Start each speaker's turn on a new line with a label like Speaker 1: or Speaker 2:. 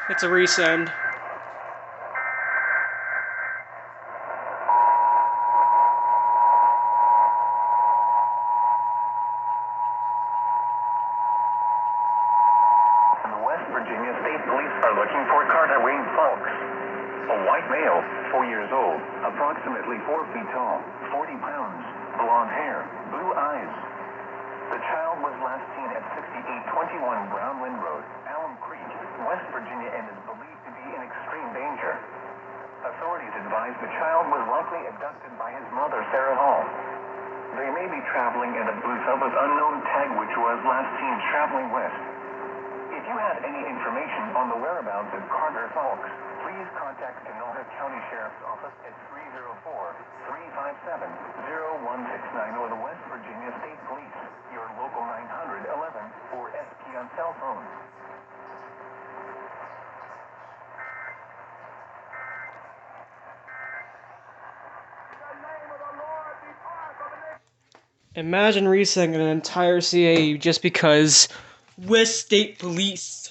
Speaker 1: It's a resend.
Speaker 2: The West Virginia State Police are looking for Carter Wayne Falks, a white male, 4 years old, approximately 4 feet tall, 40 pounds, blonde hair, blue eyes. The child was last seen at 6821 Brownland Road, Alum Creek, West Virginia, and is believed to be in extreme danger. Authorities advise the child was likely abducted by his mother, Sarah Hall. They may be traveling in a blue Subway's unknown tag, which was last seen traveling west. If you have any information on the whereabouts of Carter Falks, please contact Genoa County Sheriff's Office at 304-357-0169 or the West Virginia State Police, your local 911 or SP on cell phone.
Speaker 1: Imagine resetting an entire CAU just because West State Police